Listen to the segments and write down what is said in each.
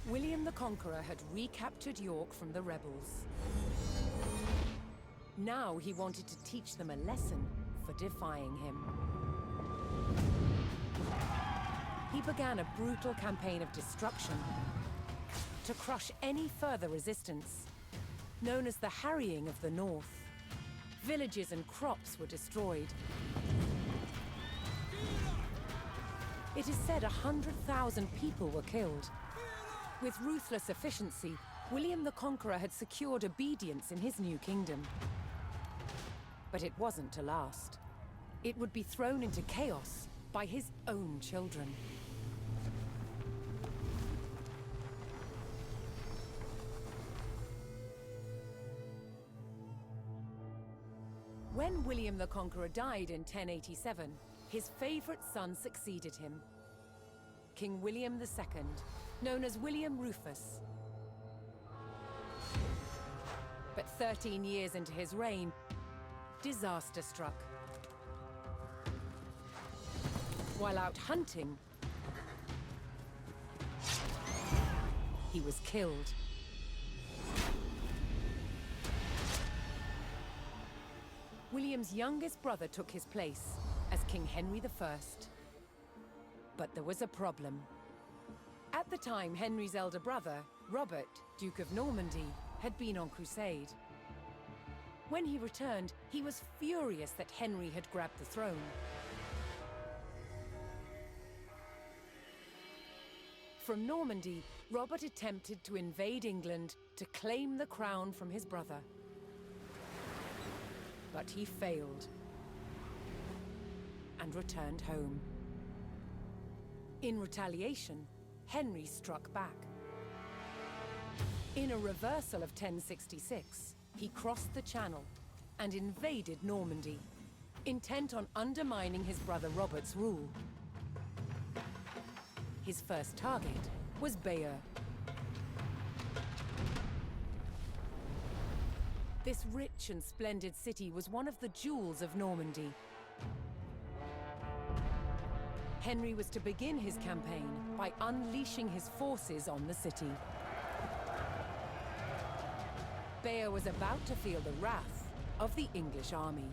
William the Conqueror had recaptured York from the rebels. Now he wanted to teach them a lesson for defying him. He began a brutal campaign of destruction to crush any further resistance, known as the Harrying of the North. Villages and crops were destroyed. It is said 100,000 people were killed. With ruthless efficiency, William the Conqueror had secured obedience in his new kingdom. But it wasn't to last. It would be thrown into chaos by his own children. When William the Conqueror died in 1087, his favorite son succeeded him, King William II, known as William Rufus. But 13 years into his reign, disaster struck. While out hunting, he was killed. William's youngest brother took his place as King Henry I. But there was a problem. At the time, Henry's elder brother, Robert, Duke of Normandy, had been on crusade. When he returned, he was furious that Henry had grabbed the throne. From Normandy, Robert attempted to invade England to claim the crown from his brother. But he failed and returned home. In retaliation, Henry struck back. In a reversal of 1066, he crossed the Channel and invaded Normandy, intent on undermining his brother Robert's rule. His first target was Bayeux. This rich and splendid city was one of the jewels of Normandy. Henry was to begin his campaign by unleashing his forces on the city. Bayeux was about to feel the wrath of the English army.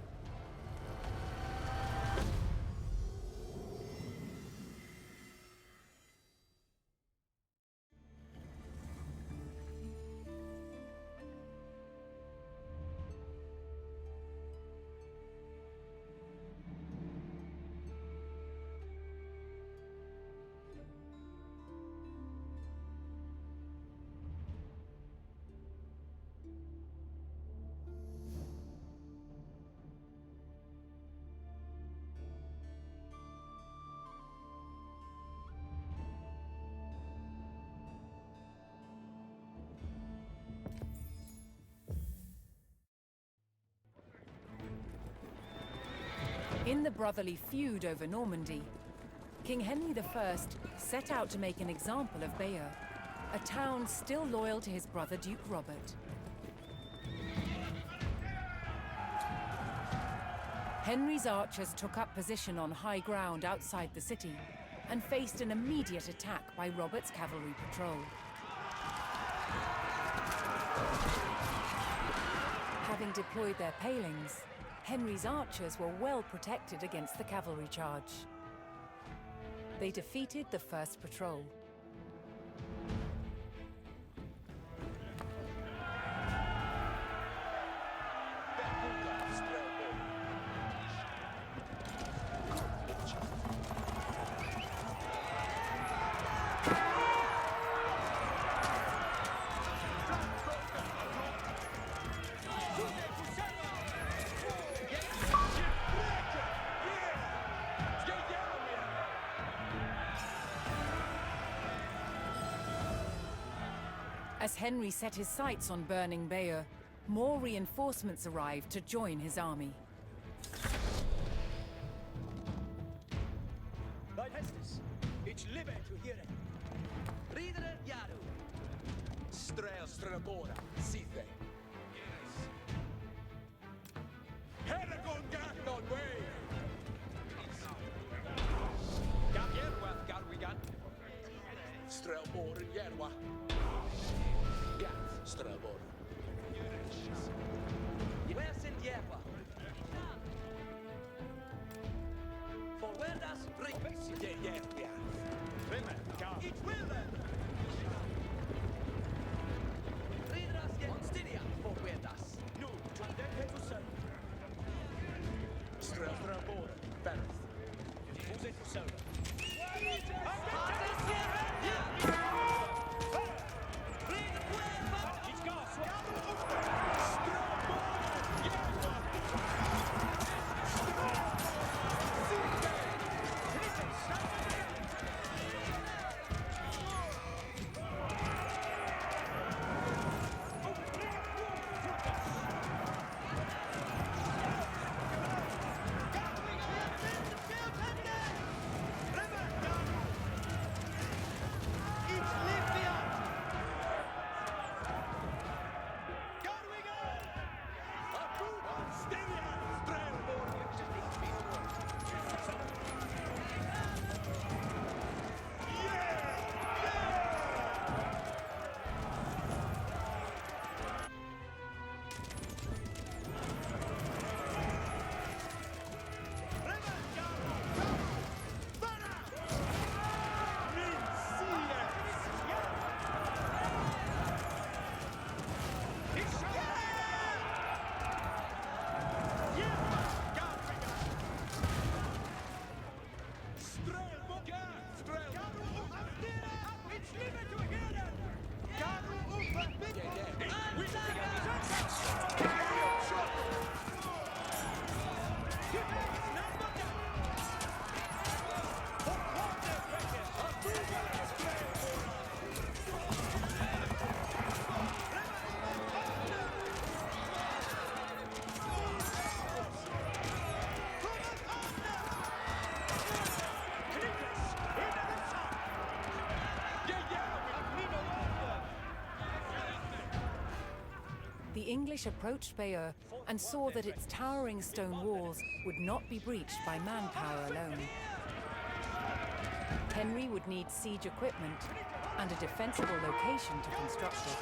In the brotherly feud over Normandy, King Henry I set out to make an example of Bayeux, a town still loyal to his brother Duke Robert. Henry's archers took up position on high ground outside the city and faced an immediate attack by Robert's cavalry patrol. Having deployed their palings, Henry's archers were well protected against the cavalry charge. They defeated the first patrol. As Henry set his sights on burning Bayeux, more reinforcements arrived to join his army. Strävåren järva. Ja, strävåren. Väsen järva. Forwardas rikes. Ja. Ich will them. Ridras Stidia forwardas. Nu, till den hetusen. Strävåren, Berth. Fortsätt för söder. The English approached Bayeux and saw that its towering stone walls would not be breached by manpower alone. Henry would need siege equipment and a defensible location to construct it.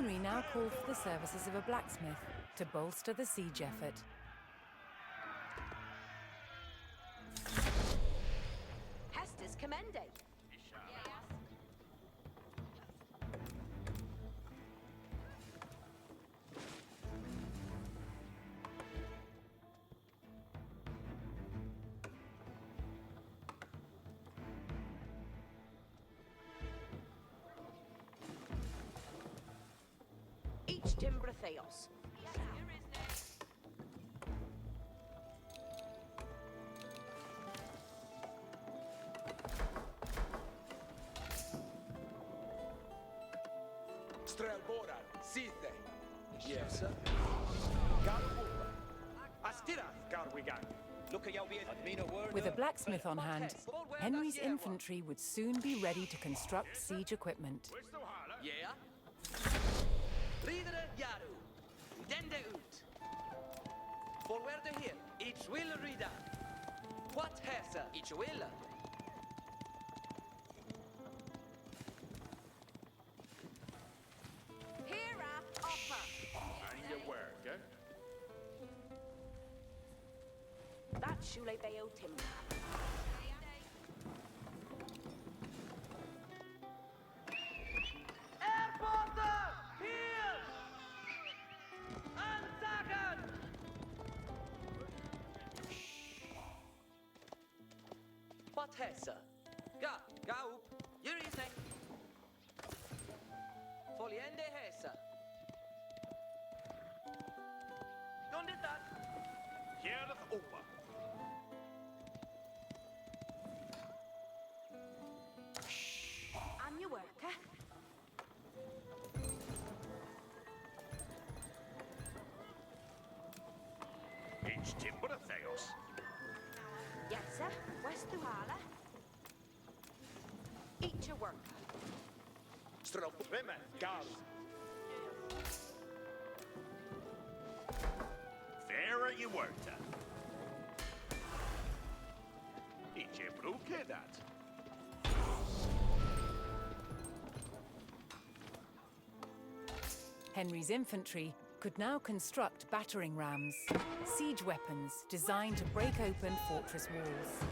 Henry now called for the services of a blacksmith to bolster the siege effort. Hester's commending. Each timber theos. Strelborar, Sithe. Yes, sir. Garbuba. Astirath, Garwigan. Look at your With a blacksmith on hand, Henry's infantry would soon be ready to construct siege equipment. Yeah. Ridere Yaru. Dende ut. Forward here. Each will rida. What hesa? Each will. Hera offer. And your work, eh? That's Shule Bayeux timber. Airporter! Here! Ansagen! What hesa? Ga up. Your evening. Foliende hesa. Don't do that. Heerlijk open. And your worker. Each timber theos. Yes, sir. West Duhala. Each a worker. Strop. Women, gas. There you work, Each a broke that. Henry's infantry could now construct battering rams, siege weapons designed to break open fortress walls.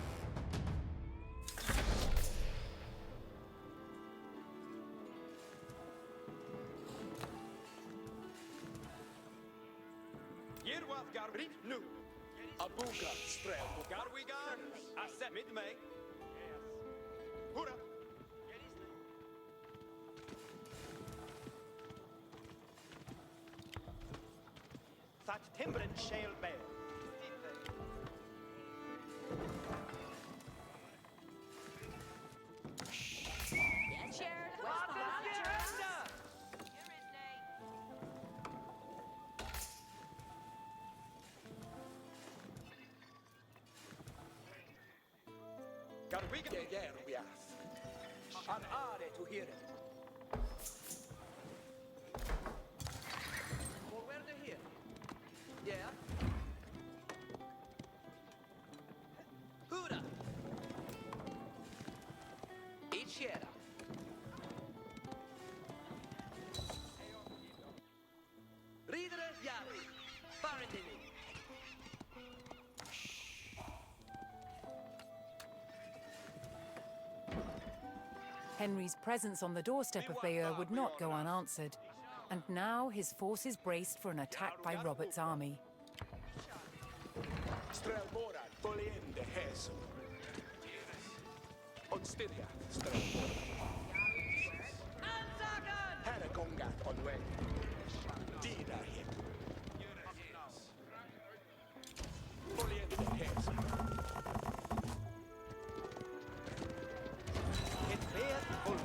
Yerwath Garbrit, nu. Abuka, Strelbo. Garwigan. Asset. Mid-May. Hurra. That timber and shale bale. Yes, sir. West Duhala. Garwigan. Yerwiath. An are to hear it. Forward here. Yeah. Hurra. Each year. Ridere Yari. Barendini. Henry's presence on the doorstep of Bayeux would not go unanswered, and now his forces braced for an attack by Robert's army. Strelbora, Foliende, Hes. On Styria, Strelbora. Ansagen! Herrekongat on way. Dida hit. Foliende, Hes. It bear full.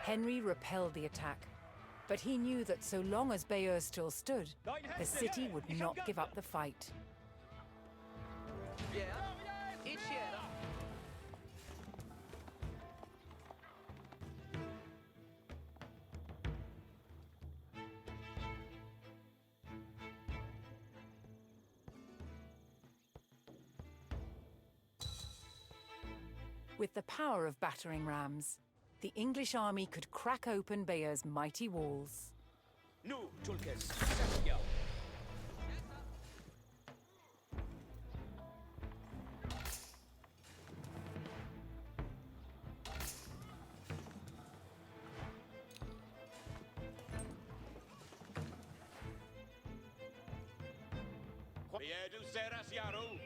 Henry repelled the attack, but he knew that so long as Bayeux still stood, the city would not give up the fight. Yeah. Each year. With the power of battering rams, the English army could crack open Bayeux's mighty walls. Nu, Tulkes, set yo. Bayeux seras Yaru.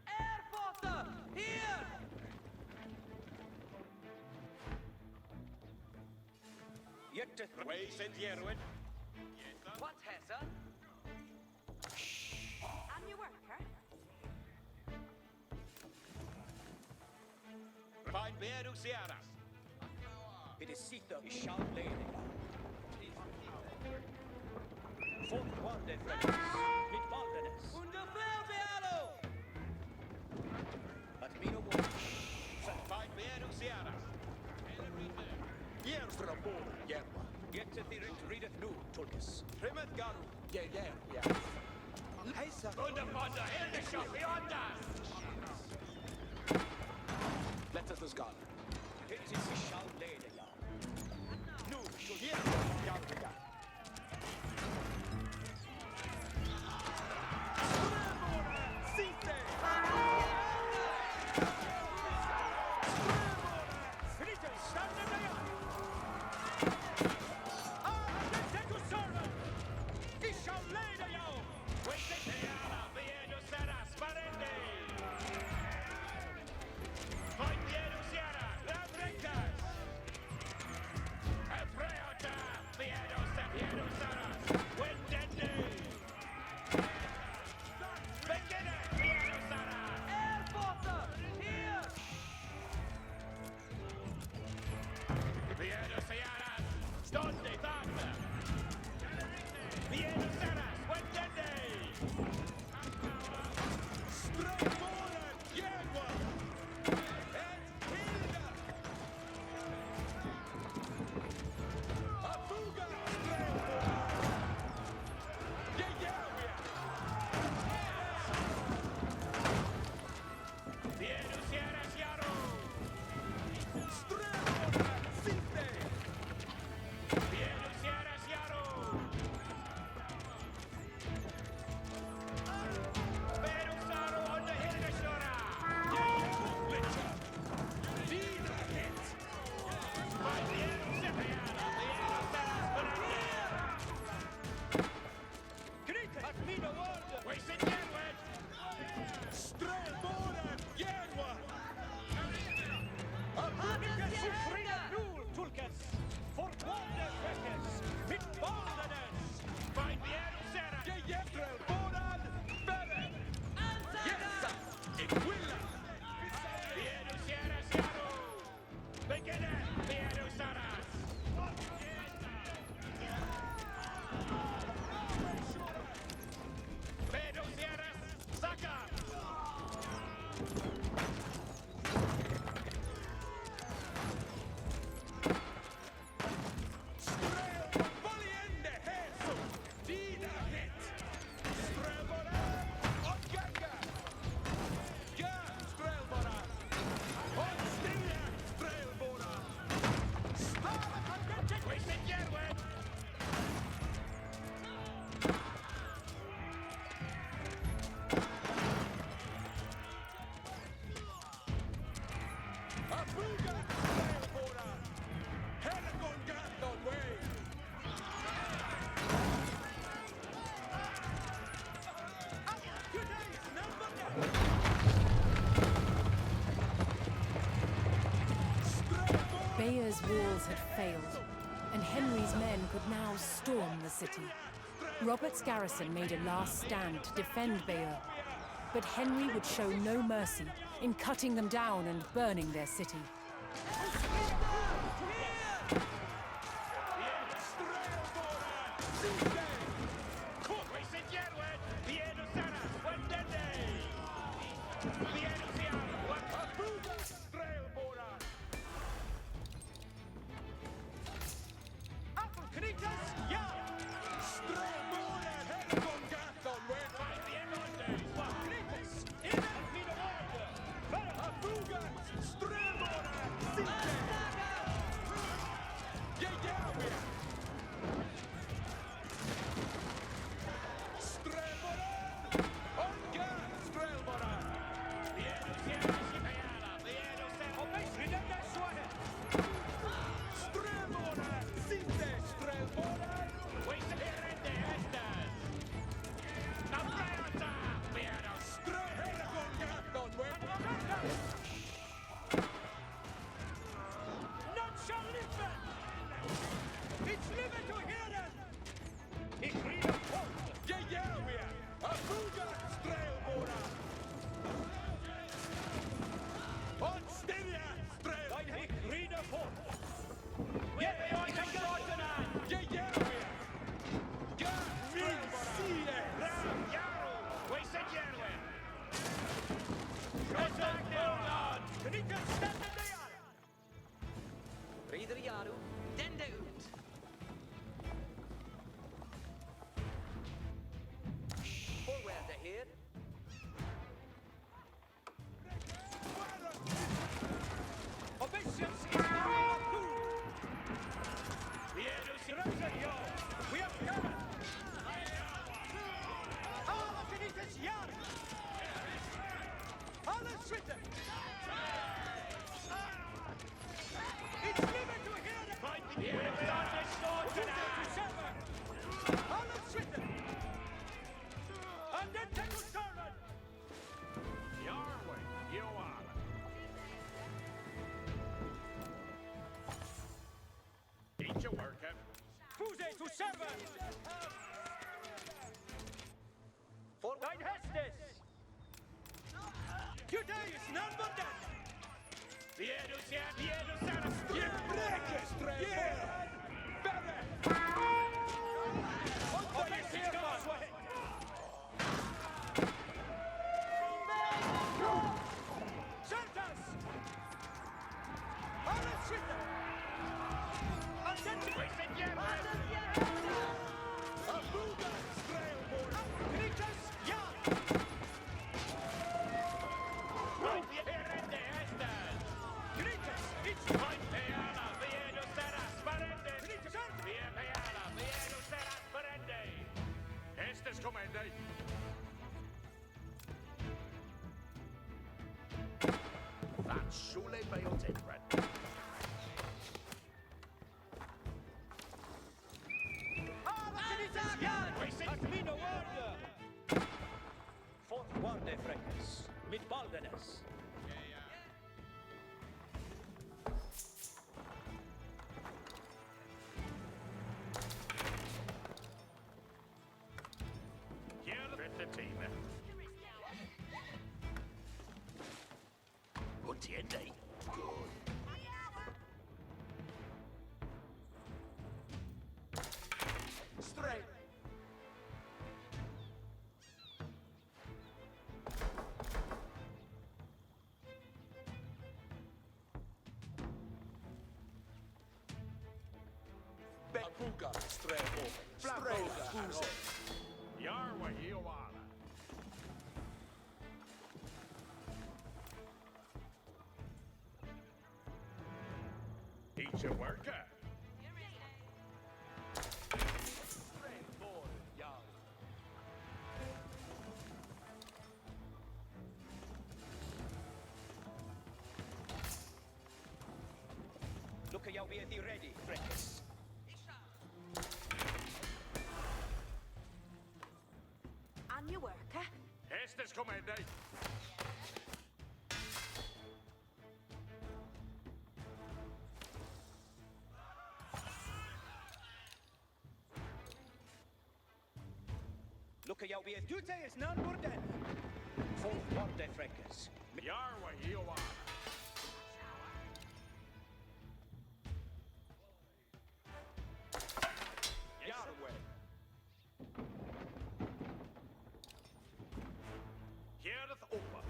Airforter! Here! Yet Way sent Yerwin. What has her? On your work, huh? Find Bayeux seras. it is Sitha Ishal Lady. Fort Wande Fredis, mit Waldenes. Under Flairbealo! At Mino War. Find Bayeux seras. Yerstra bor Yerwa. Yet the readeth nu, Tulkes. Primet Garu. Yeah. Heisa! Under Ponder, in the shop beyond us. Let us go. It is Ishal Lady. Nu, yeah. Yaru. Airforter! Here! Stånde varme! Vi är Luceras, Wendende! Strömmålen, Jägvar! Ett Hilda! Afuga, Strömmålen! Jägavia! Vi är Luceras, Jaro! Strömmålen, Sitte! Luceras Jaro! Berusaro under Hildersjöra! Glitcher! Vidare! Vad är Luceana? Det är Luceras förrättning! Kryter! Att mina ord! Waysen Järnwed! Strömålen! Järnwa! Vilken siffrina nul, Tulkes! Fort Wande Fredis, mit Waldenes. Find the Luceras! Jag jämtrar bådan! Bären! Jessa! Equilla! Luceras Jaro! Begynne! Luceras! Luceras! Saka! Valiente Heso! Dina hit! Strömbora! Och Gagga! Ja, Strömbora! Och Stina! Strömbora! Stava Tangente! Waysen Järnwed! Afuga! Strömbora! Helgon Gathon Way! Today's number 9! Bayeux's walls had failed, and Henry's men could now storm the city. Robert's garrison made a last stand to defend Bayeux, but Henry would show no mercy in cutting them down and burning their city. Waysen Järnwed! Vi är Luceras! Wendende! Vi är Luciana! Afuga! Strömbora! Appelknitas, ja! Strömmålen! Helgon Gathon Way! Find the Egonde! Appelknitas, innan mina ord! För Afuga! Strömbora! Senor! We have covered! Alla finites jar! Alla schütten! It's living to hear the fight begins! To sever! Alla schütten! And then take a turn! Your way, you are. Eat your worker. Fuse to server! For thine hestes! Judaeus non bondet! Viedus sanas! Yeah, breakers, yeah! Better! Santas! Alla schütten! That's surely by your tin bread. Fortvarde fräckes, mit baldenes. Here with the team. Entiende? Straight. Babuga, strebo, strela, fuse. Yarwa, Iowana. Eat your worker. Look at you be ready, fräckes. On your worker. Estes comende. Look at you be Judaeus non borden. Fortvarde fräckes. Yarwa, Iowana. Yarwe. Heareth open.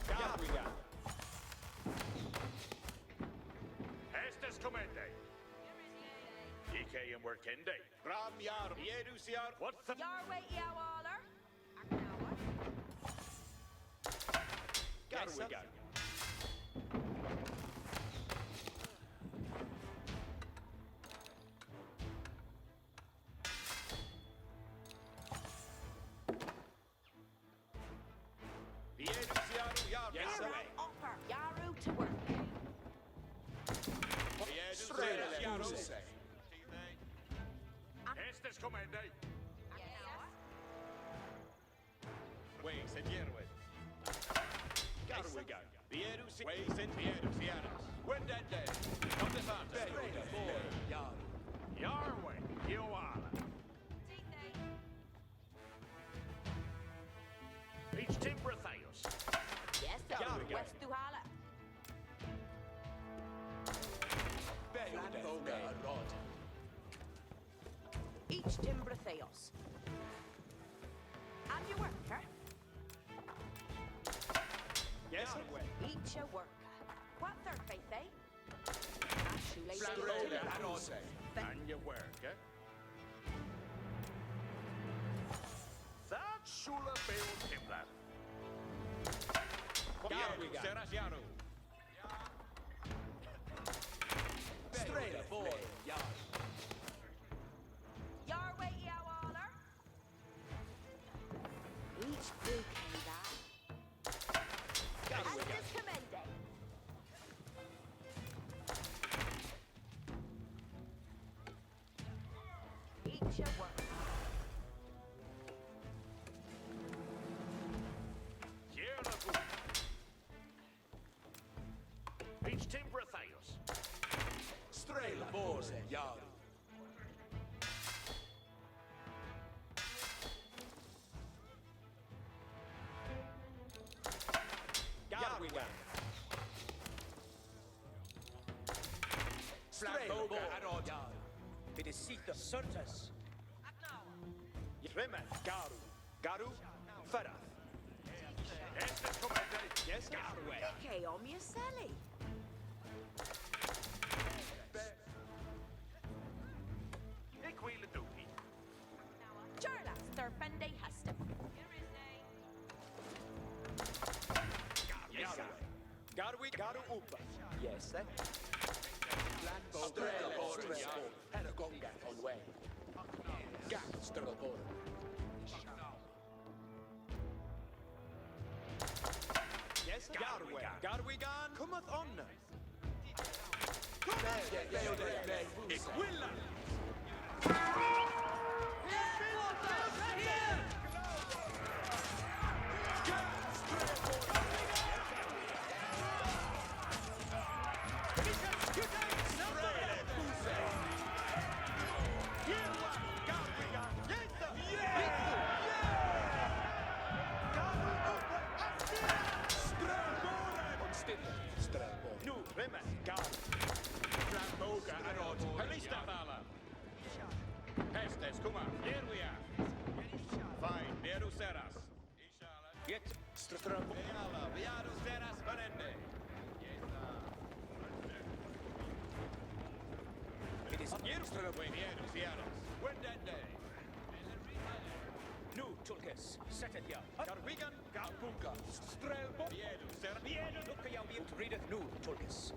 Yarwiga. Estes comende. DK and workende. Bram yar, Jedus yar. What the? Yarway Eowaller. Yarwiga. Jedus yar, yar. Yarwe. Upper. Yaru to work. Jedus yar, Estes comende. Ways and Yerwin. Garwigan. Vierus. Ways and Vierus Yaras. When that day. Come the Fanta. Yarwe, Iowana. Each timber Theos. Yes, sir. Yarwigan. West Duhala. Each timber Theos. On your worker. Yes, Each a worker. What third faith, eh? And your work, eh? That Shula built him that. Viedu seras jaru. Strela boy, Jarl. Your way, Eowaller. Each big that. As is commended. Each your work. Jeragu. Each timber Theos. Strela boy, Jarl. Garwigan. Flamboga Arod. Vidicita Surtus. Rimen. Garu. Garu. Ferath. Estes commended. Yes, Garway. Okay, on your Sally. Ik wil het doen. Jarla, Sturfende Hestem. Yes, sir. Garwi. Garu Upa. Yes, eh? Strela boy, Jarl. Heragonga on way. Gak, Strela boy. Yes, Garway. Garwigan. Cometh on. Ik wil het. Nu, Rimen. Garu. Flamboga Arod. Halista Vala. Hestes, kom maar. Here we are. Fine, Viedu seras. Inshallah. Yet. Strabo. Yalla, Viedu seras vanende. Strabo. Viedu seras. When that day. Nu, Tulkes. Set it ya. Garwigan. Garbuga. Strelbo. Viedu seras. Look at you to read it. Nu, Tulkes.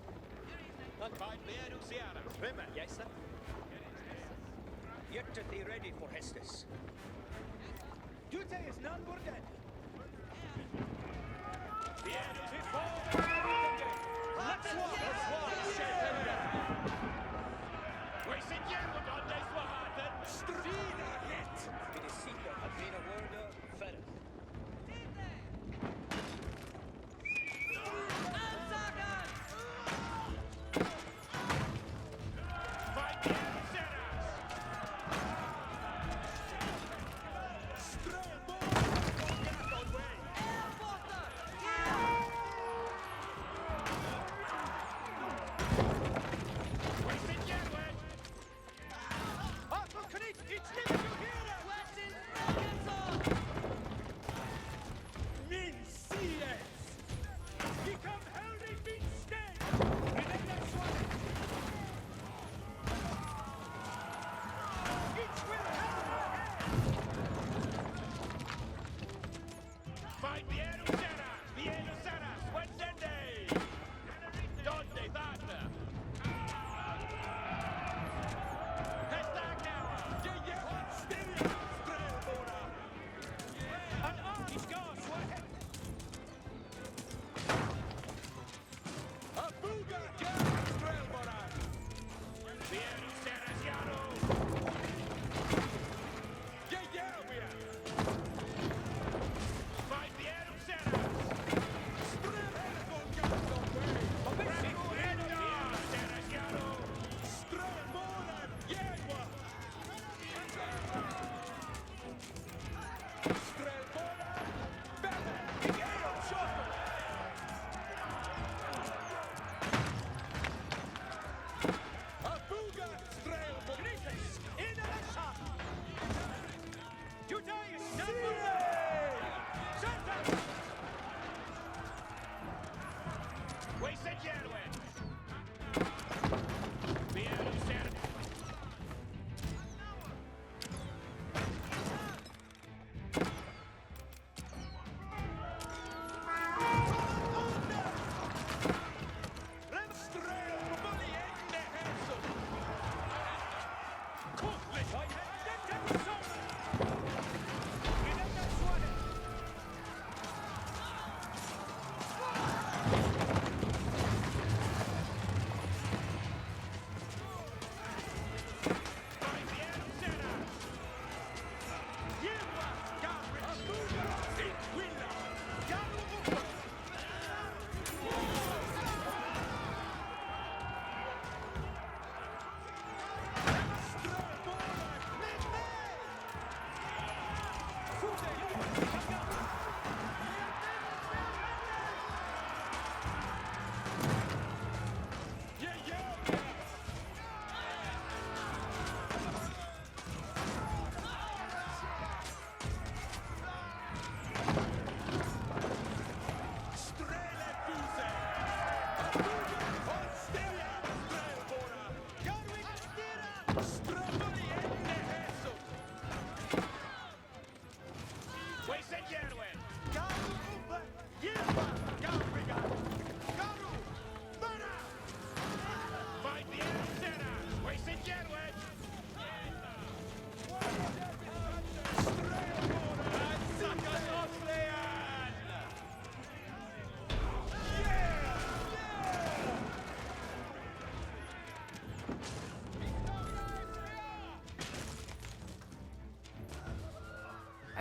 Fine, Viedu seras. Rimen. Yes, sir. Yet to be ready for Hestes. Dute is none more dead. Viedu Let's walk. Let's walk. We sit here with on this wahaten. Strina hit. Vidicita Adrina Warda. Ferath. Fight Viedu seras. Strelbo.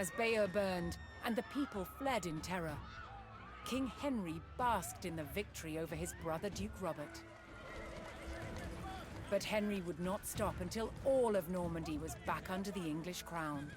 as Bayeux burned and the people fled in terror. King Henry basked in the victory over his brother Duke Robert. But Henry would not stop until all of Normandy was back under the English crown.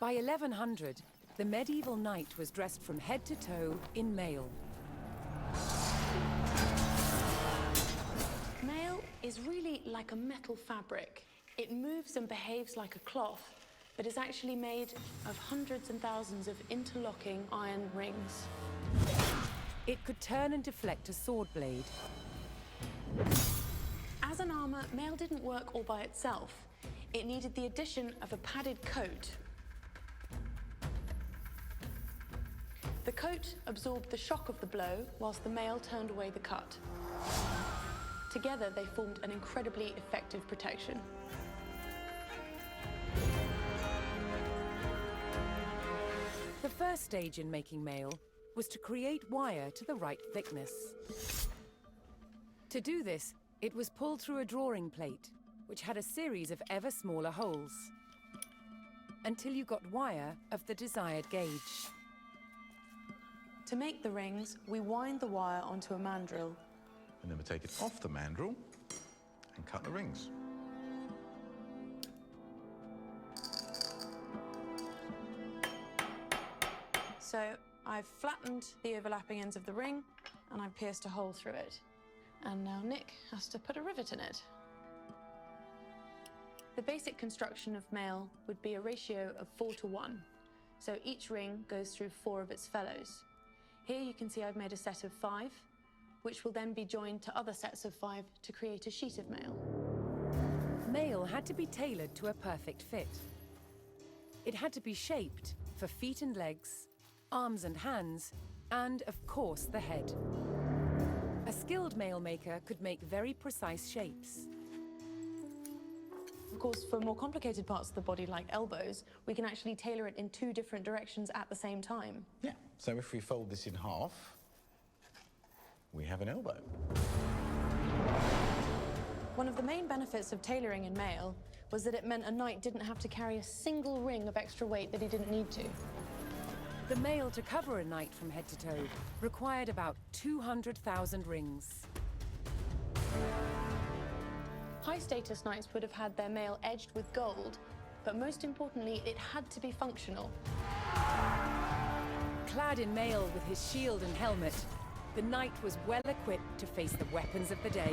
By 1100, the medieval knight was dressed from head to toe in mail. Mail is really like a metal fabric. It moves and behaves like a cloth, but is actually made of hundreds and thousands of interlocking iron rings. It could turn and deflect a sword blade. As an armor, mail didn't work all by itself. It needed the addition of a padded coat. The coat absorbed the shock of the blow, whilst the mail turned away the cut. Together, they formed an incredibly effective protection. The first stage in making mail was to create wire to the right thickness. To do this, it was pulled through a drawing plate, which had a series of ever smaller holes, until you got wire of the desired gauge. To make the rings, we wind the wire onto a mandrel. And then we take it off the mandrel and cut the rings. So I've flattened the overlapping ends of the ring, and I've pierced a hole through it. And now Nick has to put a rivet in it. The basic construction of mail would be a ratio of 4:1. So each ring goes through 4 of its fellows. Here you can see I've made a set of 5, which will then be joined to other sets of 5 to create a sheet of mail. Mail had to be tailored to a perfect fit. It had to be shaped for feet and legs, arms and hands, and of course the head. A skilled mail maker could make very precise shapes. Of course, for more complicated parts of the body, like elbows, we can actually tailor it in 2 different directions at the same time. Yeah. So if we fold this in half, we have an elbow. One of the main benefits of tailoring in mail was that it meant a knight didn't have to carry a single ring of extra weight that he didn't need to. The mail to cover a knight from head to toe required about 200,000 rings. High-status knights would have had their mail edged with gold, but most importantly, it had to be functional. Clad in mail with his shield and helmet, the knight was well equipped to face the weapons of the day.